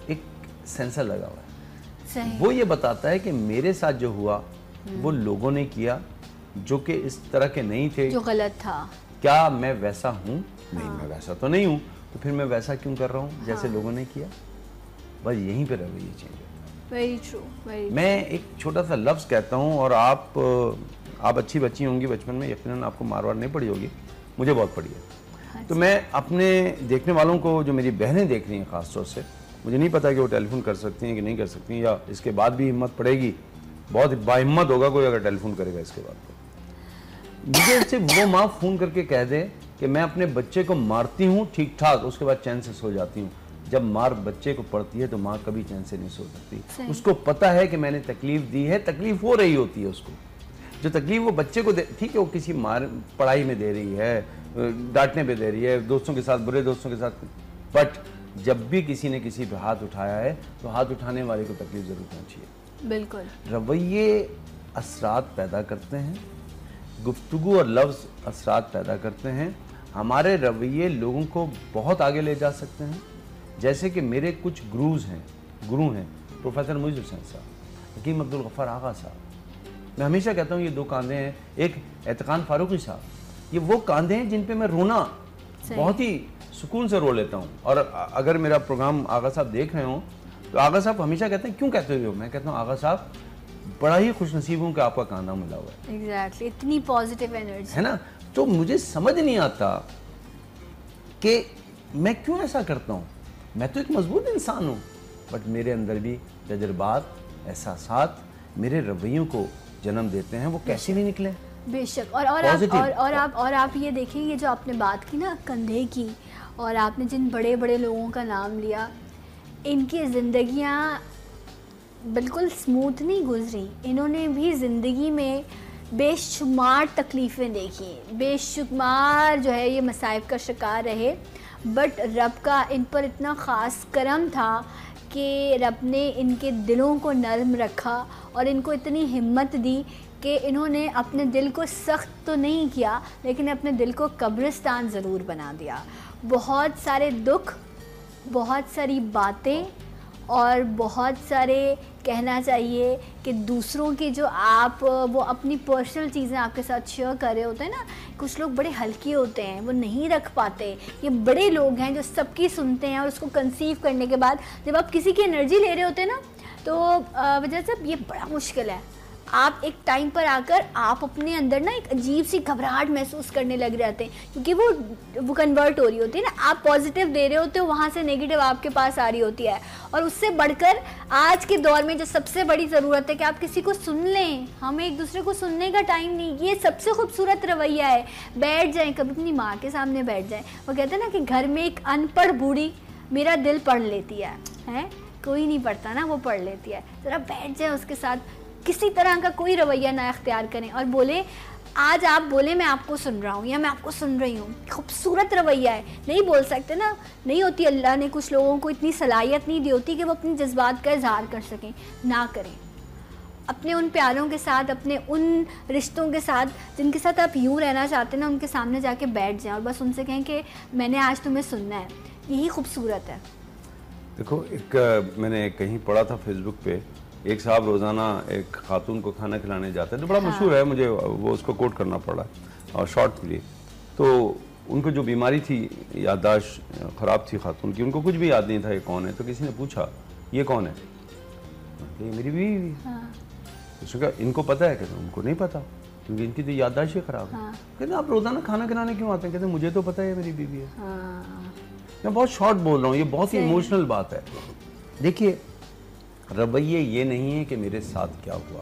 ایک سینسر لگا ہوا ہے. وہ یہ بتاتا ہے کہ میرے ساتھ جو ہوا وہ لوگوں نے کیا جو کہ اس طرح کے نہیں تھے, جو غلط تھا. کیا میں ویسا ہوں؟ نہیں, میں ویسا تو نہیں ہوں, تو پھر میں ویسا کیوں کر رہا ہوں جیسے لوگوں نے کیا. بس یہیں پہ رویہ چینج ہوتا ہے. Very true, very true. میں ایک چھوٹا سا لفظ کہتا ہوں, اور آپ اچھی بچی ہوں گی بچپن میں, یقیناً آپ کو مارواڑ نہیں پڑی ہوگی, مجھے بہت پڑی ہے. تو میں اپنے دیکھنے والوں کو, جو میری بہنیں دیکھ رہی ہیں خاص طور سے, مجھے نہیں پتا کہ وہ ٹیلی فون کر سکتی ہیں کہ نہیں کر سکتی ہیں, یا اس کے بعد بھی ہمت پڑے گی. بہت با ہمت ہوگا کوئی اگر ٹیلی فون کرے گا اس کے بعد. مجھے صرف وہ ماں فون کر کے کہہ دے کہ میں اپنے بچے کو مارتی ہوں ٹھیک ٹھاک, اس کے بعد چین سے سو جاتی ہوں. جب مار بچے کو پڑتی ہے تو ماں کبھی چین سے نہیں سو سکتی. اس کو پتا ہے کہ میں نے تکلیف دی ہے, تکلیف ہو رہی ہوتی ہے اس کو. جو تکلیف وہ بچے کو ٹھیک ہے وہ کسی پڑھائی میں دے رہی ہے, ڈانٹنے پہ دے رہی ہے, دوستوں کے ساتھ, برے دوستوں کے ساتھ, بٹ جب بھی کسی نے کسی پہ ہاتھ اٹھایا ہے تو ہاتھ اٹھانے والے کو تکلیف ضرور پہنچی ہے. بالکل. رویے اثرات پیدا کرتے ہیں, گفتگو اور لفظ اثرات پیدا کرتے ہیں. ہمارے رویے لوگوں کو بہت آگے لے جا سکتے ہیں. جیسے کہ میرے کچھ گرو ہیں, پروفیسر معیز حسین صاحب, حکیم عبدالغفار آغا صاحب. میں ہمیشہ کہتا ہوں یہ دو کاندھے ہیں. ایک اعتقان فاروقی صاحب, یہ وہ کاندھے ہیں جن پہ میں رونا بہت ہی سکون سے رو لیتا ہوں. اور اگر میرا پروگرام آغا صاحب دیکھ رہے ہوں تو آغا صاحب ہمیشہ کہتے ہیں کیوں کہتے ہو؟ میں کہتا ہوں آغا صاحب بڑا ہی خوش نصیب ہوں کہ آپ کا کاندھا ملا ہوا ہے. ایگزیکٹلی، اتنی پازیٹیو انرجی ہے نا. تو مجھے سمجھ نہیں آتا کہ میں کیوں ایسا کرتا ہوں. میں تو ایک مضبوط انسان ہوں، بٹ میرے اندر بھی تجربات، احساسات میرے رویوں کو جنم دیتے ہیں، وہ کیسے نہیں نکلے. بے شک. اور آپ یہ دیکھیں، یہ جو آپ نے بات کی نا کندھے کی، اور آپ نے جن بڑے بڑے لوگوں کا نام لیا، ان کی زندگیاں بالکل سموتھ نہیں گزری. انہوں نے بھی زندگی میں بے شمار تکلیفیں دیکھی، بے شمار جو ہے یہ مصائب کا شکار رہے، بٹ رب کا ان پر اتنا خاص کرم تھا کہ رب نے ان کے دلوں کو نرم رکھا اور ان کو اتنی ہمت دی کہ انہوں نے اپنے دل کو سخت تو نہیں کیا، لیکن اپنے دل کو قبرستان ضرور بنا دیا. بہت سارے دکھ، بہت ساری باتیں، اور بہت سارے کہنا چاہیے کہ دوسروں کی جو آپ وہ اپنی پرسنل چیزیں آپ کے ساتھ شیئر کر رہے ہوتے ہیں نا، کچھ لوگ بڑے ہلکے ہوتے ہیں، وہ نہیں رکھ پاتے. یہ بڑے لوگ ہیں جو سب کی سنتے ہیں، اور اس کو کنسیو کرنے کے بعد جب آپ کسی کی انرجی لے رہے ہوتے ہیں نا، تو وجہ سے یہ بڑا مشکل ہے. آپ ایک ٹائم پر آ کر آپ اپنے اندر نا ایک عجیب سی گھبراہٹ محسوس کرنے لگ جاتے ہیں، کیونکہ وہ کنورٹ ہو رہی ہوتی ہے نا. آپ پازیٹیو دے رہے ہوتے ہو، وہاں سے نیگیٹو آپ کے پاس آ رہی ہوتی ہے. اور اس سے بڑھ کر آج کے دور میں جو سب سے بڑی ضرورت ہے کہ آپ کسی کو سن لیں. ہمیں ایک دوسرے کو سننے کا ٹائم نہیں. یہ سب سے خوبصورت رویہ ہے. بیٹھ جائیں، کبھی اپنی ماں کے سامنے بیٹھ جائیں. وہ کہتے ہیں نا کہ گھر میں ایک ان پڑھ بوڑھی میرا دل پڑھ لیتی ہے، کوئی نہیں پڑھتا نا، وہ پڑھ لیتی ہے. ذرا بیٹھ جائیں اس کے ساتھ، کسی طرح کا کوئی رویہ نہ اختیار کریں، اور بولے آج آپ بولے میں آپ کو سن رہا ہوں یا میں آپ کو سن رہی ہوں. خوبصورت رویہ ہے. نہیں بول سکتے نا، نہیں ہوتی. اللہ نے کچھ لوگوں کو اتنی صلاحیت نہیں دی ہوتی کہ وہ اپنے جذبات کا اظہار کر سکیں. نہ کریں. اپنے ان پیاروں کے ساتھ، اپنے ان رشتوں کے ساتھ جن کے ساتھ آپ یوں رہنا چاہتے ہیں نا، ان کے سامنے جا کے بیٹھ جائیں اور بس ان سے کہیں کہ میں نے آج تمہیں سننا ہے. یہی خوبصورت ہے. دیکھو، ایک میں نے کہیں پڑھا تھا فیس بک پہ، ایک صاحب روزانہ ایک خاتون کو کھانا کھلانے جاتے ہیں، تو بڑا مشہور ہے، مجھے وہ اس کو کوٹ کرنا پڑا اور شارٹ کے لیے. تو ان کو جو بیماری تھی، یادداشت خراب تھی خاتون کی، ان کو کچھ بھی یاد نہیں تھا یہ کون ہے. تو کسی نے پوچھا یہ کون ہے؟ یہ میری بیوی. اس نے کہا ان کو پتہ ہے؟ کہتے ان کو نہیں پتا، کیونکہ ان کی تو یادداشت ہی خراب ہے. کہتے آپ روزانہ کھانا کھلانے کیوں آتے ہیں؟ کہتے مجھے تو پتہ ہے میری بیوی ہے. میں بہت شارٹ بول رہا ہوں، یہ بہت ہی ایموشنل بات ہے. دیکھیے، رویے یہ نہیں ہے کہ میرے ساتھ کیا ہوا،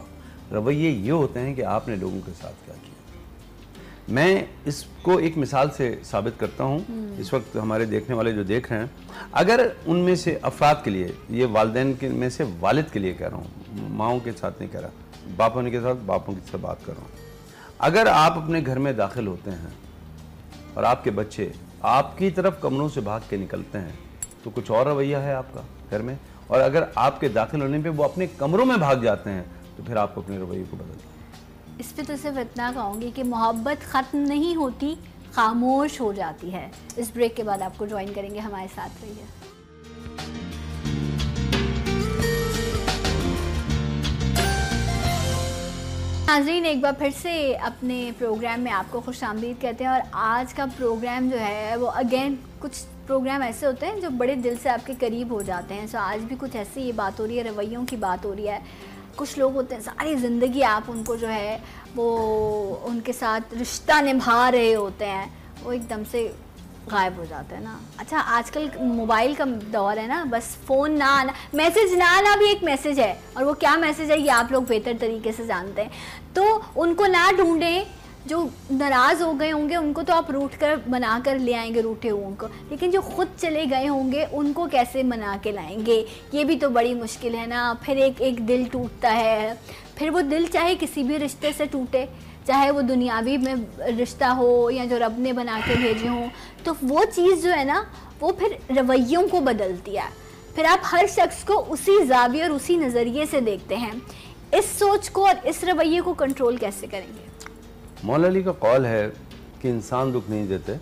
رویے یہ ہوتے ہیں کہ آپ نے لوگوں کے ساتھ کیا کیا. میں اس کو ایک مثال سے ثابت کرتا ہوں. اس وقت ہمارے دیکھنے والے جو دیکھ رہے ہیں، اگر ان میں سے افراد کے لیے، یہ والدین میں سے والد کے لیے کہہ رہا ہوں، ماؤں کے ساتھ نہیں کہہ رہا، باپ ہونے کے ساتھ باپوں کی بات کر رہا ہوں. اگر آپ اپنے گھر میں داخل ہوتے ہیں اور آپ کے بچے آپ کی طرف کمروں سے بھاگ کے نکلتے ہیں، تو کچھ اور رویہ ہے آپ کا گھر میں. اور اگر آپ کے داخل ہونے پہ وہ اپنے کمروں میں بھاگ جاتے ہیں، تو پھر آپ کو اپنے رویے کو بدلنا. اس پہ تو صرف اتنا کہوں گی کہ محبت ختم نہیں ہوتی، خاموش ہو جاتی ہے. اس بریک کے بعد آپ کو جوائن کریں گے، ہمارے ساتھ رہیے. ناظرین، ایک بار پھر سے اپنے پروگرام میں آپ کو خوش آمدید کہتے ہیں. اور آج کا پروگرام جو ہے وہ اگین، کچھ پروگرام ایسے ہوتے ہیں جو بڑے دل سے آپ کے قریب ہو جاتے ہیں. سو آج بھی کچھ ایسی یہ بات ہو رہی ہے، رویوں کی بات ہو رہی ہے. کچھ لوگ ہوتے ہیں ساری زندگی آپ ان کو جو ہے وہ ان کے ساتھ رشتہ نبھا رہے ہوتے ہیں، وہ ایک دم سے غائب ہو جاتا ہے نا. اچھا، آج کل موبائل کا دور ہے نا، بس فون نہ آنا، میسج نہ آنا بھی ایک میسج ہے. اور وہ کیا میسج ہے یہ آپ لوگ بہتر طریقے سے جانتے ہیں. تو ان کو نہ ڈھونڈیں. جو ناراض ہو گئے ہوں گے ان کو تو آپ روٹ کر منا کر لے آئیں گے، روٹے ہوئے کو، لیکن جو خود چلے گئے ہوں گے ان کو کیسے منا کے لائیں گے؟ یہ بھی تو بڑی مشکل ہے نا. پھر ایک دل ٹوٹتا ہے. پھر وہ دل چاہے کسی بھی رشتے سے ٹوٹے، چاہے وہ دنیاوی میں رشتہ ہو یا جو رب نے بنا کے بھیجے ہوں، تو وہ چیز جو ہے نا وہ پھر رویوں کو بدلتی ہے. پھر آپ ہر شخص کو اسی زاویے اور اسی نظریے سے دیکھتے ہیں. اس سوچ کو اور اس رویے کو کنٹرول کیسے کریں گے؟ مولا علی کا قول ہے کہ انسان دکھ نہیں دیتے،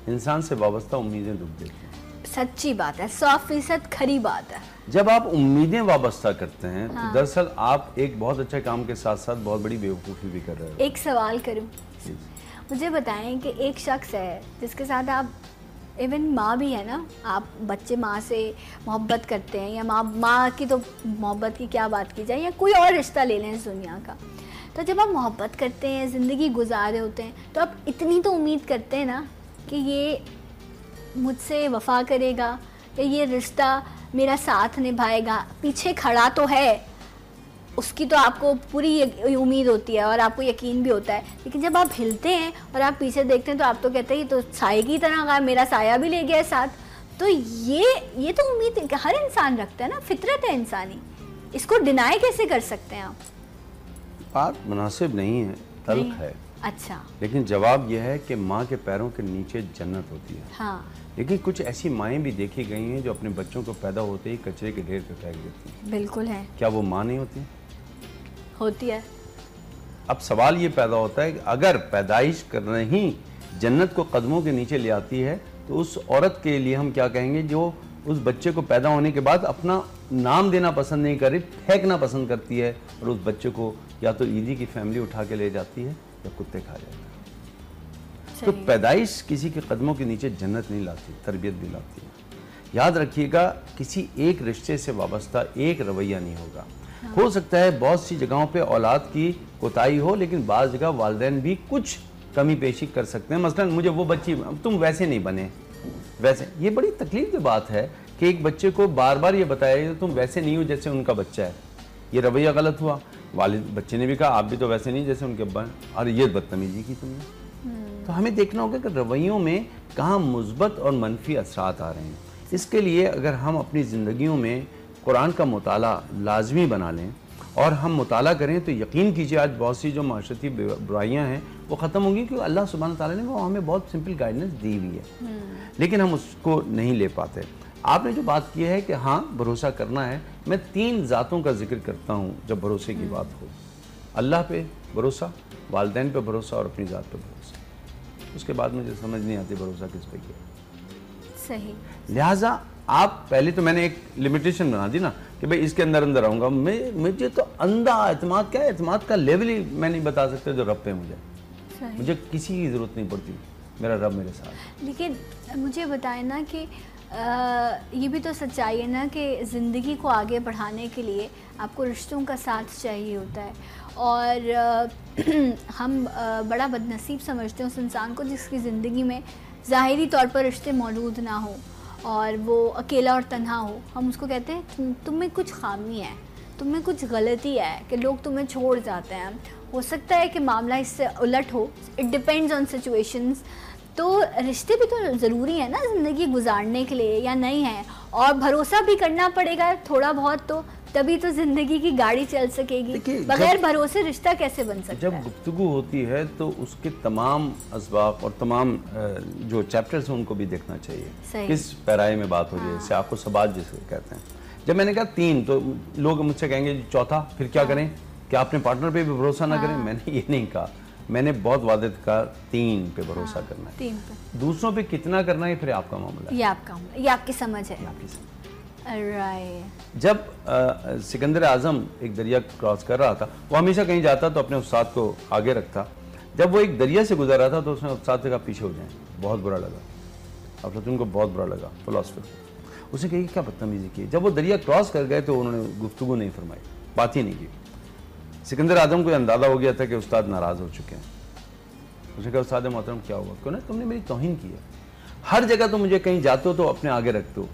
انسان سے وابستہ امیدیں دکھ دیتی ہیں. سچی بات ہے، 100% کھری بات ہے. جب آپ امیدیں وابستہ کرتے ہیں تو دراصل آپ ایک بہت اچھے کام کے ساتھ ساتھ بہت بڑی بیوقوفی بھی کر رہے ہیں. ایک سوال کروں، مجھے بتائیں کہ ایک شخص ہے جس کے ساتھ آپ ایون ماں بھی ہے نا, آپ بچے ماں سے محبت کرتے ہیں, یا ماں کی تو محبت کی کیا بات کی جائے, یا کوئی اور رشتہ لے لیں اس دنیا کا, تو جب آپ محبت کرتے ہیں, زندگی گزارے ہوتے ہیں, تو آپ اتنی تو امید کرتے ہیں نا کہ یہ مجھ سے وفا کرے گا, کہ یہ رشتہ میرا ساتھ نبھائے گا, پیچھے کھڑا تو ہے, اس کی تو آپ کو پوری امید ہوتی ہے اور آپ کو یقین بھی ہوتا ہے. لیکن جب آپ ہلتے ہیں اور آپ پیچھے دیکھتے ہیں تو آپ تو کہتے ہیں یہ تو سائے کی طرح میرا سایہ بھی لے گیا ہے ساتھ. تو یہ تو امید ہر انسان رکھتا ہے نا, فطرت ہے انسانی, اس کو ڈینائی کیسے کر سکتے ہیں آپ؟ بات مناسب نہیں ہے, تلخ ہے. اچھا, لیکن جواب یہ ہے کہ ماں کے پیروں کے نیچے جنت ہوتی ہے. ہاں, لیکن کچھ ایسی مائیں بھی دیکھی گئی ہیں جو اپنے بچوں کو پیدا ہوتے ہی کچرے کے ڈھیر پہ پھینک دیتی ہیں. بالکل ہے, کیا وہ ماں نہیں ہوتی؟ ہوتی ہے. اب سوال یہ پیدا ہوتا ہے کہ اگر پیدائش کرنا ہی جنت کو قدموں کے نیچے لے آتی ہے تو اس عورت کے لیے ہم کیا کہیں گے جو اس بچے کو پیدا ہونے کے بعد اپنا نام دینا پسند نہیں کر رہی, پھینکنا پسند کرتی ہے, اور اس بچے کو یا تو عیدی کی فیملی اٹھا کے لے جاتی ہے یا کتے کھا جاتا ہے. تو پیدائش کسی کے قدموں کے نیچے جنت نہیں لاتی, تربیت بھی لاتی ہے. یاد رکھیے گا, کسی ایک رشتے سے وابستہ ایک رویہ نہیں ہوگا. ہو سکتا ہے بہت سی جگہوں پہ اولاد کی کوتاہی ہو, لیکن بعض جگہ والدین بھی کچھ کمی پیشی کر سکتے ہیں. مثلا مجھے وہ بچی, تم ویسے نہیں بنے, ویسے. یہ بڑی تکلیف کی بات ہے کہ ایک بچے کو بار بار یہ بتایا کہ تم ویسے نہیں ہو جیسے ان کا بچہ ہے. یہ رویہ غلط ہوا. والد بچے نے بھی کہا آپ بھی تو ویسے نہیں جیسے ان کے ابا ہیں, اور یہ بدتمیزی کی تم نے. تو ہمیں دیکھنا ہوگا کہ رویوں میں کہاں مثبت اور منفی اثرات آ رہے ہیں. اس کے لیے اگر ہم اپنی زندگیوں میں قرآن کا مطالعہ لازمی بنا لیں اور ہم مطالعہ کریں تو یقین کیجئے آج بہت سی جو معاشرتی برائیاں ہیں وہ ختم ہوں گی, کیونکہ اللہ سبحانہ تعالیٰ نے وہ ہمیں بہت سمپل گائیڈنس دی ہوئی ہے, لیکن ہم اس کو نہیں لے پاتے. آپ نے جو بات کی ہے کہ ہاں بھروسہ کرنا ہے, میں 3 ذاتوں کا ذکر کرتا ہوں جب بھروسے کی بات ہو. اللہ پہ بھروسہ, والدین پہ بھروسہ اور اپنی ذات پہ بھروسہ. اس کے بعد مجھے سمجھ نہیں آتی بھروسہ کس پہ کیا. صحیح. لہٰذا آپ پہلے تو میں نے ایک لمیٹیشن بنا دی نا کہ بھئی اس کے اندر آؤں گا. مجھے تو اندھا اعتماد, کیا ہے اعتماد کا لیول ہی میں نہیں بتا سکتا جو رب پہ مجھے کسی کی ضرورت نہیں پڑتی, میرا رب میرے ساتھ. لیکن مجھے بتائیں نا کہ یہ بھی تو سچائی ہے نا کہ زندگی کو آگے بڑھانے کے لیے آپ کو رشتوں کا ساتھ چاہیے ہوتا ہے, اور ہم بڑا بدنصیب سمجھتے ہیں اس انسان کو جس کی زندگی میں ظاہری طور پر رشتے موجود نہ ہوں اور وہ اکیلا اور تنہا ہو. ہم اس کو کہتے ہیں تم میں کچھ خامی ہے, تم میں کچھ غلطی ہے کہ لوگ تمہیں چھوڑ جاتے ہیں. ہو سکتا ہے کہ معاملہ اس سے الٹ ہو, اٹ ڈپینڈز آن سچویشنز. تو رشتے بھی تو ضروری ہیں نا زندگی گزارنے کے لیے, یا نہیں ہے؟ اور بھروسہ بھی کرنا پڑے گا تھوڑا بہت, تو تبھی تو زندگی کی گاڑی چل سکے گی. بغیر بھروسے رشتہ کیسے بن سکتا ہے؟ جب گفتگو ہوتی ہے تو اس کے تمام اسباق اور تمام جو چیپٹرز ہیں ان کو بھی دیکھنا چاہیے. کس پیرائے میں بات ہو رہی ہے, اسے آپ کو سبات جسے کہتے ہیں. جب میں نے کہا 3 تو لوگ مجھ سے کہیں گے چوتھا پھر کیا کریں, کہ اپنے پارٹنر پہ بھی بھروسہ نہ کریں. میں نے یہ نہیں کہا, میں نے بہت واضح کہا 3 پہ بھروسہ کرنا ہے. 3 پہ. دوسروں پہ کتنا کرنا ہے پھر آپ کا معاملہ ہے, یہ آپ کا, یہ آپ کی سمجھ ہے. جب سکندر اعظم ایک دریا کراس کر رہا تھا, وہ ہمیشہ کہیں جاتا تو اپنے استاد کو آگے رکھتا. جب وہ ایک دریا سے گزر رہا تھا تو اس نے استاد سے کہا پیچھے ہو جائیں. بہت برا لگا, افلاطون کو بہت برا لگا, فلاسفر. اس نے کہا کیا بدتمیزی کی. جب وہ دریا کراس کر گئے تو انہوں نے گفتگو نہیں فرمائی, بات ہی نہیں کی. سکندر اعظم کو اندازہ ہو گیا تھا کہ استاد ناراض ہو چکے ہیں. اس نے کہا استاد محترم کیا ہوا؟ کیوں تم نے میری توہین کی ہے, ہر جگہ تم مجھے کہیں جاتے ہو تو اپنے آگے رکھتے ہو,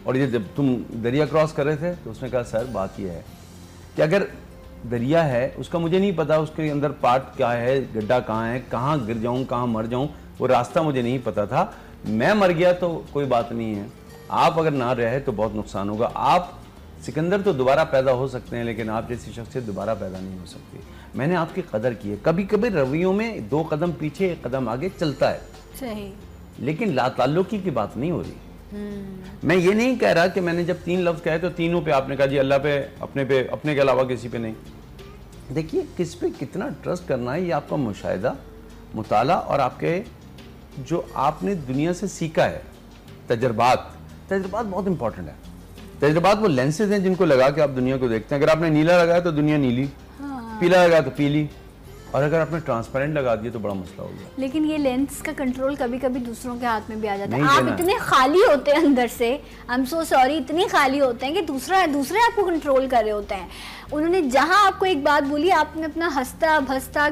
اور یہ جب تم دریا کراس کر رہے تھے تو اس نے کہا سر بات یہ ہے کہ اگر دریا ہے اس کا مجھے نہیں پتا اس کے اندر پارٹ کیا ہے, گڈھا کہاں ہے, کہاں گر جاؤں کہاں مر جاؤں, وہ راستہ مجھے نہیں پتا تھا. میں مر گیا تو کوئی بات نہیں ہے, آپ اگر نہ رہے تو بہت نقصان ہوگا. آپ سکندر تو دوبارہ پیدا ہو سکتے ہیں لیکن آپ جیسی شخصیت دوبارہ پیدا نہیں ہو سکتی. میں نے آپ کی قدر کی ہے. کبھی کبھی رویوں میں 2 قدم پیچھے 1 قدم آگے چلتا ہے, صحیح, لیکن لا تعلقی کی بات نہیں ہو رہی. میں یہ نہیں کہہ رہا کہ میں نے جب 3 لفظ کہے تو تینوں پہ آپ نے کہا جی اللہ پہ, اپنے کے علاوہ کسی پہ نہیں. دیکھیے کس پہ کتنا ٹرسٹ کرنا ہے یہ آپ کا مشاہدہ, مطالعہ اور آپ کے جو آپ نے دنیا سے سیکھا ہے, تجربات بہت امپورٹنٹ ہے. تجربات وہ لینسز ہیں جن کو لگا کے آپ دنیا کو دیکھتے ہیں. اگر آپ نے نیلا لگایا تو دنیا نیلی, پیلا لگایا تو پیلی, اور اگر آپ نے ٹرانسپیرنٹ لگا دیا تو بڑا مسئلہ ہو گیا. لیکن یہ لینس کا کنٹرول کبھی کبھی دوسروں کے ہاتھ میں بھی آ جاتا ہے. آپ اتنے خالی ہوتے ہیں اندر سے, آئی ایم سو سوری, اتنے خالی ہوتے ہیں کہ دوسرے آپ کو کنٹرول کر رہے ہوتے ہیں. انہوں نے جہاں آپ کو ایک بات بولی, آپ نے اپنا ہنستا بھستا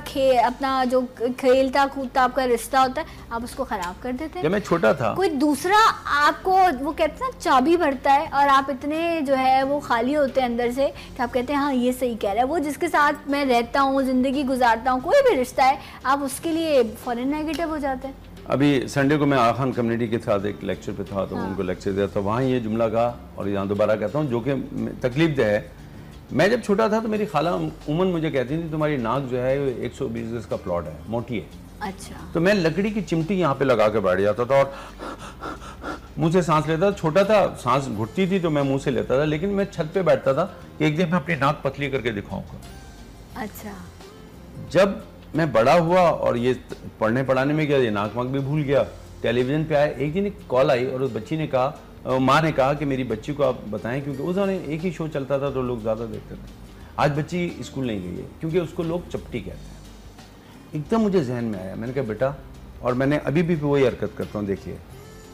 اپنا جو کھیلتا کودتا آپ کا رشتہ ہوتا ہے, آپ اس کو خراب کر دیتے ہیں. جب میں چھوٹا تھا کوئی دوسرا آپ کو وہ کہتے ہیں نا چابی بھرتا ہے, اور آپ اتنے جو ہے وہ خالی ہوتے ہیں اندر سے کہ آپ کہتے ہیں ہاں یہ صحیح کہہ رہا ہے. وہ جس کے ساتھ میں رہتا ہوں, زندگی گزارتا ہوں, کوئی بھی رشتہ ہے, آپ اس کے لیے فوراً نیگیٹو ہو جاتے ہیں. ابھی سنڈے کو میں آغا خان کمیونٹی کے ساتھ ایک لیکچر پہ تھا, تو ان کو لیکچر دیا تھا, وہاں یہ جملہ کہا, اور یہاں دوبارہ کہتا ہوں جو کہ تکلیف دہ ہے. میں جب چھوٹا تھا تو میری خالہ عموماً مجھے کہتی تھی تمہاری ناک جو ہے 120 گز کا پلاٹ ہے, موٹی ہے. اچھا. تو میں لکڑی کی چمٹی یہاں پہ لگا کے بیٹھ جاتا تھا اور منہ سے سانس لیتا تھا. چھوٹا تھا, سانس گھٹتی تھی تو میں منہ سے لیتا تھا, لیکن میں چھت پہ بیٹھتا تھا کہ ایک دن میں اپنی ناک پتلی کر کے دکھاؤں گا. اچھا. جب میں بڑا ہوا اور یہ پڑھنے پڑھانے میں گیا, یہ ناک واک بھی بھول گیا. ٹیلی ویژن پہ آیا, ایک دن ایک کال آئی اور اس بچی نے کہا, ماں نے کہا کہ میری بچی کو آپ بتائیں, کیونکہ اس نے ایک ہی شو چلتا تھا تو لوگ زیادہ دیکھتے تھے. آج بچی اسکول نہیں گئی ہے کیونکہ اس کو لوگ چپٹی کہتے ہیں. ایک دم مجھے ذہن میں آیا, میں نے کہا بیٹا, اور میں نے ابھی بھی وہی حرکت کرتا ہوں, دیکھیے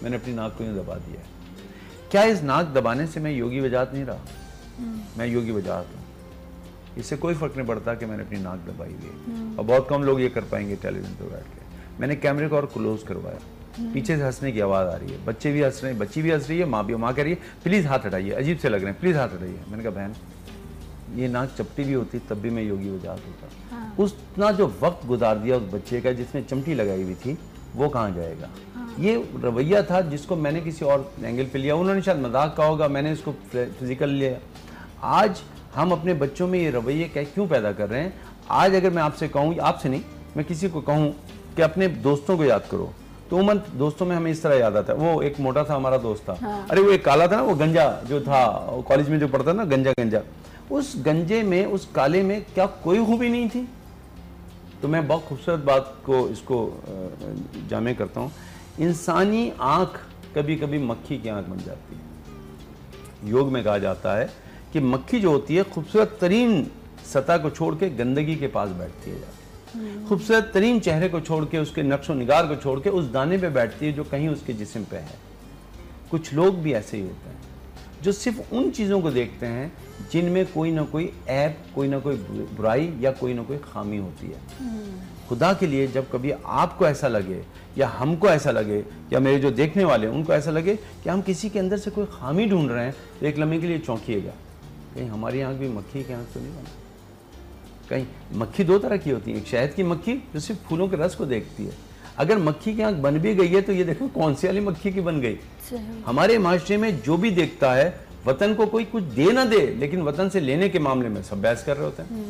میں نے اپنی ناک کو یوں دبا دیا ہے. کیا اس ناک دبانے سے میں یوگی وجاہت نہیں رہا؟ میں یوگی وجاہت ہوں. اس سے کوئی فرق نہیں پڑتا کہ میں نے اپنی ناک دبائی ہوئی ہے, اور بہت کم لوگ یہ کر پائیں گے ٹیلی ویژن پہ بیٹھ کے. میں نے کیمرے کو اور کلوز کروایا, پیچھے سے ہنسنے کی آواز آ رہی ہے, بچے بھی ہنس رہے ہیں, بچی بھی ہنس رہی ہے, ماں بھی. ماں کہہ رہی ہے پلیز ہاتھ ہٹائیے, عجیب سے لگ رہے ہیں, پلیز ہاتھ ہٹائیے. میں نے کہا بہن, یہ ناک چپٹی بھی ہوتی تب بھی میں یوگی وجاہت ہوتا. اتنا جو وقت گزار دیا اس بچے کا جس میں چمٹی لگائی ہوئی تھی, وہ کہاں جائے گا؟ یہ رویہ تھا جس کو میں نے کسی اور اینگل پہ لیا, انہوں نے شاید مذاق کہا ہوگا, میں نے اس کو فزیکل لیا. آج ہم اپنے بچوں میں یہ رویے کیوں پیدا کر رہے ہیں؟ آج اگر میں آپ سے کہوں, آپ سے نہیں, میں کسی کو کہوں کہ اپنے دوستوں کو یاد کرو, تو عموماً دوستوں میں ہمیں اس طرح یاد آتا ہے. وہ ایک موٹا تھا ہمارا دوست تھا, ارے وہ ایک کالا تھا نا, وہ گنجا جو تھا کالج میں جو پڑھتا نا, گنجا. اس گنجے میں, اس کالے میں کیا کوئی خوبی نہیں تھی؟ تو میں بہت خوبصورت بات کو اس کو جامع کرتا ہوں. انسانی آنکھ کبھی کبھی مکھی کی آنکھ بن جاتی ہے. یوگ میں کہا جاتا ہے کہ مکھی جو ہوتی ہے خوبصورت ترین سطح کو چھوڑ کے گندگی کے پاس بیٹھتی ہے, خوبصورت ترین چہرے کو چھوڑ کے, اس کے نقش و نگار کو چھوڑ کے اس دانے پہ بیٹھتی ہے جو کہیں اس کے جسم پہ ہے. کچھ لوگ بھی ایسے ہی ہوتے ہیں جو صرف ان چیزوں کو دیکھتے ہیں جن میں کوئی نہ کوئی عیب, کوئی نہ کوئی برائی یا کوئی نہ کوئی خامی ہوتی ہے. خدا کے لیے جب کبھی آپ کو ایسا لگے یا ہم کو ایسا لگے یا میرے جو دیکھنے والے ہیں ان کو ایسا لگے کہ ہم کسی کے اندر سے کوئی خامی ڈھونڈ رہے ہیں, تو ایک لمحے کے لیے چونکیے گا, کہیں ہماری آنکھ بھی مکھی کی آنکھ تو نہیں بنا. کہیں مکھی دو طرح کی ہوتی ہے, ایک شہد کی مکھی جو صرف پھولوں کے رس کو دیکھتی ہے. اگر مکھی کی آنکھ بن بھی گئی ہے تو یہ دیکھو کون سی والی مکھی کی بن گئی. ہمارے معاشرے میں جو بھی دیکھتا ہے, وطن کو کوئی کچھ دے نہ دے, لیکن وطن سے لینے کے معاملے میں سب بحث کر رہے ہوتے ہیں.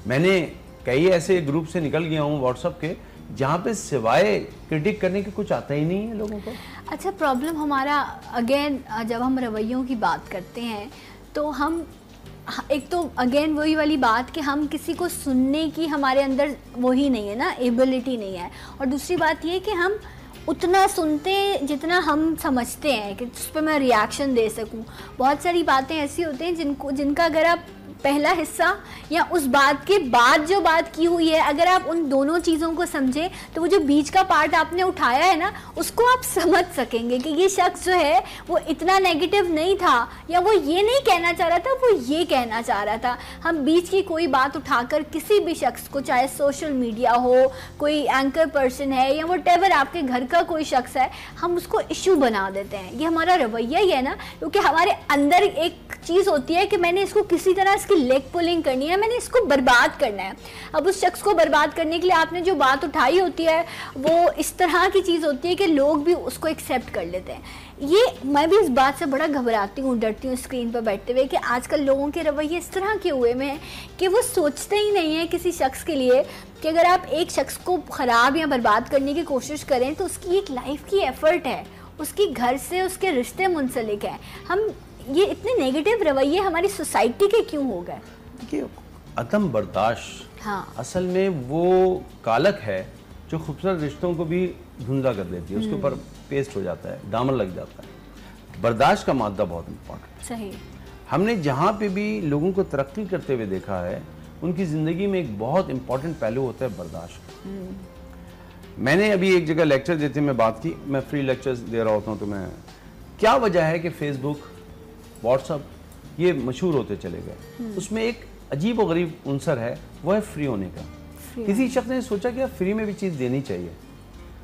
میں نے کئی ایسے گروپ سے نکل گیا ہوں واٹس ایپ کے, جہاں پہ سوائے کرٹک کرنے کے کچھ آتا ہی نہیں ہے لوگوں کو. اچھا, پرابلم ہمارا اگین جب ہم رویوں کی بات کرتے ہیں تو ہم ایک تو اگین وہی والی بات کہ ہم کسی کو سننے کی ہمارے اندر وہی نہیں ہے نا, ایبلٹی نہیں ہے. اور دوسری بات یہ کہ ہم اتنا سنتے ہیں جتنا ہم سمجھتے ہیں کہ اس پہ میں ریاکشن دے سکوں. بہت ساری باتیں ایسی ہوتی ہیں جن کا اگر آپ پہلا حصہ یا اس بات کے بعد جو بات کی ہوئی ہے, اگر آپ ان دونوں چیزوں کو سمجھیں تو وہ جو بیچ کا پارٹ آپ نے اٹھایا ہے نا, اس کو آپ سمجھ سکیں گے کہ یہ شخص جو ہے وہ اتنا نیگیٹو نہیں تھا, یا وہ یہ نہیں کہنا چاہ رہا تھا, وہ یہ کہنا چاہ رہا تھا. ہم بیچ کی کوئی بات اٹھا کر کسی بھی شخص کو, چاہے سوشل میڈیا ہو, کوئی اینکر پرسن ہے یا وٹ ایور آپ کے گھر کا کوئی شخص ہے, ہم اس کو ایشو بنا دیتے ہیں. یہ ہمارا رویہ ہی ہے نا, کیونکہ ہمارے اندر ایک چیز ہوتی ہے کہ میں نے اس کو کسی طرح اس کی لیگ پولنگ کرنی ہے, میں نے اس کو برباد کرنا ہے. اب اس شخص کو برباد کرنے کے لیے آپ نے جو بات اٹھائی ہوتی ہے وہ اس طرح کی چیز ہوتی ہے کہ لوگ بھی اس کو ایکسیپٹ کر لیتے ہیں. یہ میں بھی اس بات سے بڑا گھبراتی ہوں, ڈرتی ہوں اسکرین پر بیٹھتے ہوئے کہ آج کل لوگوں کے رویے اس طرح کے ہوئے میں ہیں کہ وہ سوچتے ہی نہیں ہیں کسی شخص کے لیے کہ اگر آپ ایک شخص کو خراب یا برباد کرنے کی کوشش کریں تو اس کی ایک لائف کی ایفرٹ ہے, اس کی گھر سے اس کے رشتے منسلک ہیں. ہم یہ اتنے نیگیٹو رویے ہماری سوسائٹی کے کیوں ہو گئے؟ دیکھیے, عدم برداشت اصل میں وہ کالک ہے جو خوبصورت رشتوں کو بھی دھندلا کر دیتی ہے, اس کے اوپر پیسٹ ہو جاتا ہے, دامن لگ جاتا ہے. برداشت کا مادہ بہت امپورٹنٹ ہے. صحیح. ہم نے جہاں پہ بھی لوگوں کو ترقی کرتے ہوئے دیکھا ہے ان کی زندگی میں ایک بہت امپورٹنٹ پہلو ہوتا ہے برداشت. میں نے ابھی ایک جگہ لیکچر دیتے میں بات کی, میں فری لیکچرز دے رہا ہوتا ہوں, تو میں کیا وجہ ہے کہ فیس بک, واٹس اپ یہ مشہور ہوتے چلے گئے؟ اس میں ایک عجیب و غریب عنصر ہے, وہ ہے فری ہونے کا. کسی شخص نے سوچا کہ فری میں بھی چیز دینی چاہیے.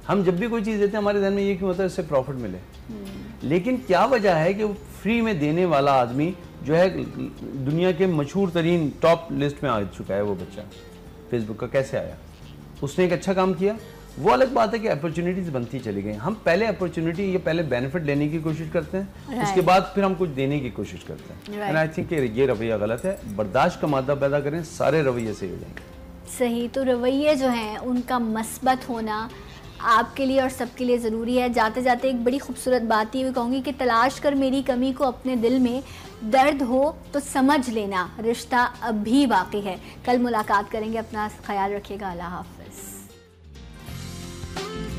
ہم جب بھی کوئی چیز دیتے ہیں ہمارے ذہن میں یہ کیوں ہوتا ہے اس سے پروفٹ ملے, لیکن کیا وجہ ہے کہ فری میں دینے والا آدمی جو ہے دنیا کے مشہور ترین ٹاپ لسٹ میں آ چکا ہے, وہ بچہ فیس بک کا کیسے آیا؟ اس نے ایک اچھا کام کیا. وہ الگ بات ہے کہ اپرچونیٹیز بنتی چلی گئی. ہم پہلے اپرچونیٹی یا پہلے بینیفٹ لینے کی کوشش کرتے ہیں, اس کے بعد پھر ہم کچھ دینے کی کوشش کرتے ہیں. اینڈ آئی تھنک کہ یہ رویہ غلط ہے. برداشت کا مادہ پیدا کریں, سارے رویے صحیح ہو جائیں گے. صحیح. تو رویے جو ہیں ان کا مثبت ہونا آپ کے لیے اور سب کے لیے ضروری ہے. جاتے جاتے ایک بڑی خوبصورت بات یہ کہوں گی کہ تلاش کر میری کمی کو اپنے دل میں, درد ہو تو سمجھ لینا, رشتہ اب بھی باقی ہے. کل ملاقات کریں گے. اپنا خیال رکھیے گا. اللہ حافظ.